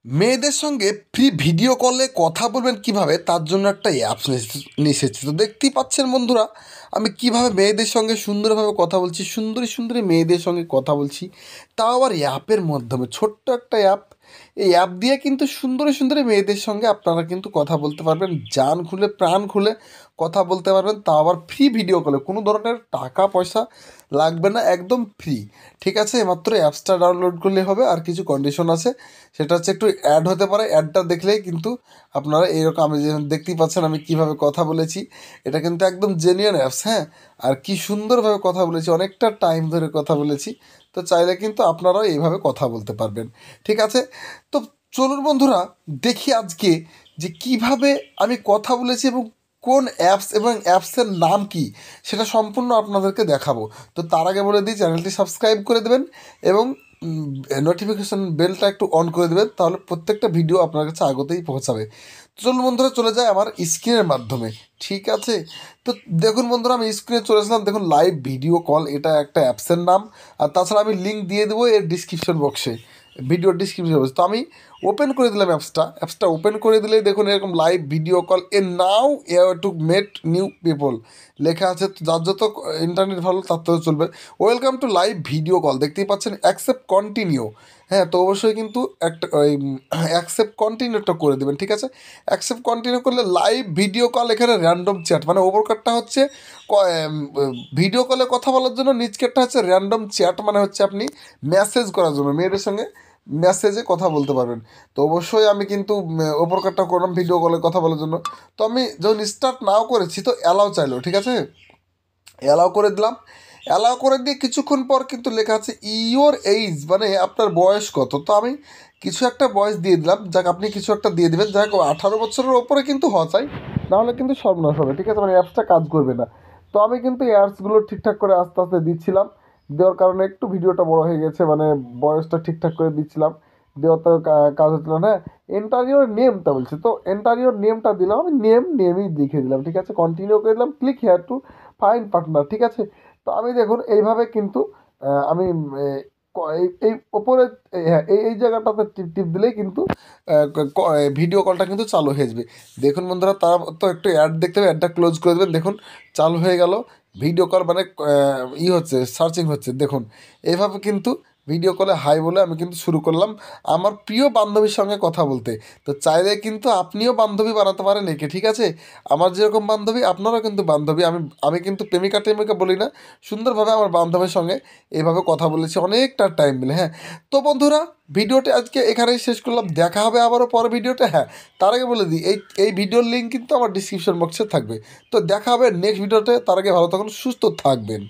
মেয়েদের সঙ্গে free video কলে কথা বলবেন কিভাবে তার জন্য একটা অ্যাপস নিয়ে এসেছি। তো দেখতেই পাচ্ছেন বন্ধুরা, আমি কিভাবে মেয়েদের সঙ্গে সুন্দরভাবে কথা বলছি, সুন্দরী সুন্দরী মেয়েদের সঙ্গে কথা বলছি, তাও আবার অ্যাপের মাধ্যমে। ছোট্ট একটা অ্যাপ, এই অ্যাপ দিয়ে কিন্তু সুন্দরী সুন্দরী মেয়েদের সঙ্গে আপনারা কিন্তু কথা বলতে পারবেন, জান খুলে প্রাণ খুলে কথা বলতে পারবেন, তাও আবার ফ্রি ভিডিও কলে। কোনো ধরনের টাকা পয়সা লাগবে না, একদম ফ্রি। ঠিক আছে, মাত্র অ্যাপসটা ডাউনলোড করলে হবে। আর কিছু কন্ডিশন আছে, সেটা হচ্ছে একটু অ্যাড হতে পারে। অ্যাডটা দেখলেই কিন্তু আপনারা এইরকম, আমি যেমন দেখতেই পাচ্ছেন আমি কীভাবে কথা বলেছি, এটা কিন্তু একদম জেনুইন অ্যাপস। হ্যাঁ, আর কি সুন্দরভাবে কথা বলেছি, অনেকটা টাইম ধরে কথা বলেছি। তো চাইলে কিন্তু আপনারাও এইভাবে কথা বলতে পারবেন। ঠিক আছে, তো চলুন বন্ধুরা, দেখি আজকে যে কিভাবে আমি কথা বলেছি এবং কোন অ্যাপস এবং অ্যাপসের নাম কি সেটা সম্পূর্ণ আপনাদেরকে দেখাবো। তো তার আগে বলে দিই, চ্যানেলটি সাবস্ক্রাইব করে দেবেন এবং নোটিফিকেশান বেলটা একটু অন করে দেবেন, তাহলে প্রত্যেকটা ভিডিও আপনার কাছে আগতেই পৌঁছাবে। তো চলুন বন্ধুরা, চলে যায় আমার স্ক্রিনের মাধ্যমে। ঠিক আছে, তো দেখুন বন্ধুরা, আমি স্ক্রিনে চলে আসলাম। দেখুন, লাইভ ভিডিও কল, এটা একটা অ্যাপসের নাম। আর তাছাড়া আমি লিঙ্ক দিয়ে দেবো এর ডিসক্রিপশন বক্সে, ভিডিওর ডিসক্রিপশন বক্সে। তো আমি ওপেন করে দিলাম অ্যাপসটা ওপেন করে দিলেই দেখুন এরকম লাইভ ভিডিও কল এ নাও টু মেট নিউ পিপল লেখা আছে। তো যার যত ইন্টারনেট ভালো তার তত চলবে। Welcome to live video call, দেখতেই পাচ্ছেন, অ্যাকসেপ্ট কন্টিনিউ। হ্যাঁ, তো অবশ্যই কিন্তু একটা ওই অ্যাকসেপ্ট কন্টিনিউটা করে দেবেন। ঠিক আছে, অ্যাকসেপ্ট কন্টিনিউ করলে লাইভ ভিডিও কল, এখানে র্যান্ডম চ্যাট, মানে ওপরকারটা হচ্ছে ভিডিও কলে কথা বলার জন্য, নিচকেরটা হচ্ছে র্যান্ডম চ্যাট, মানে হচ্ছে আপনি মেসেজ করার জন্য, মেয়েদের সঙ্গে মেসেজে কথা বলতে পারবেন। তো অবশ্যই আমি কিন্তু ওপরকারটা করলাম ভিডিও কলে কথা বলার জন্য। তো আমি যখন স্টার্ট নাও করেছি, তো অ্যালাও চাইলো। ঠিক আছে, অ্যালাও করে দিলাম। অ্যালাও করে দিয়ে কিছুক্ষণ পর কিন্তু লেখা আছে ইয়োর এইজ, মানে আপনার বয়স কত। তো আমি কিছু একটা বয়স দিয়ে দিলাম। যাক, আপনি কিছু একটা দিয়ে দেবেন। যাক, 18 বছরের ওপরে কিন্তু হওয়া চাই, নাহলে কিন্তু সর্বনাশ হবে। ঠিক আছে, মানে অ্যাপসটা কাজ করবে না। তো আমি কিন্তু অ্যাডসগুলো ঠিকঠাক করে আস্তে আস্তে দিচ্ছিলাম। দেওয়ার কারণে একটু ভিডিওটা বড় হয়ে গেছে, মানে বয়সটা ঠিকঠাক করে দিচ্ছিলাম। দেওয়ার তো কাজ হচ্ছিল না। এন্টারিওর নেমটা বলছে, তো এন্টারিওর নেমটা দিলাম। আমি নেমই লিখে দিলাম। ঠিক আছে, কন্টিনিউ করে দিলাম। Click here two fine partner. ঠিক আছে, তো আমি দেখুন এইভাবে কিন্তু আমি এই এই ওপরে, হ্যাঁ, এই এই জায়গাটাতে টিপ টিপ দিলেই কিন্তু ভিডিও কলটা কিন্তু চালু হয়ে যাবে। দেখুন বন্ধুরা, তার তো একটু অ্যাড দেখতে হবে, অ্যাডটা ক্লোজ করে দেবেন। দেখুন চালু হয়ে গেল ভিডিও কল, মানে হচ্ছে, সার্চিং হচ্ছে। দেখুন এইভাবে কিন্তু ভিডিও কলে হাই বলে আমি কিন্তু শুরু করলাম আমার প্রিয় বান্ধবীর সঙ্গে কথা বলতে। তো চাইলে কিন্তু আপনিও বান্ধবী বানাতে পারেন একে। ঠিক আছে, আমার যেরকম বান্ধবী আপনারাও কিন্তু বান্ধবী। আমি আমি কিন্তু প্রেমিকা টেমিকা বলি না, সুন্দরভাবে আমার বান্ধবীর সঙ্গে এইভাবে কথা বলেছি অনেকটা টাইম মিলে। হ্যাঁ, তো বন্ধুরা, ভিডিওটি আজকে এখানেই শেষ করলাম। দেখা হবে আবারও পরের ভিডিওতে। হ্যাঁ, তার আগে বলে দিই, এই ভিডিওর লিঙ্ক কিন্তু আমার ডিসক্রিপশন বক্সে থাকবে। তো দেখা হবে নেক্সট ভিডিওতে। তার আগে ভালো থাকুন, সুস্থ থাকবেন।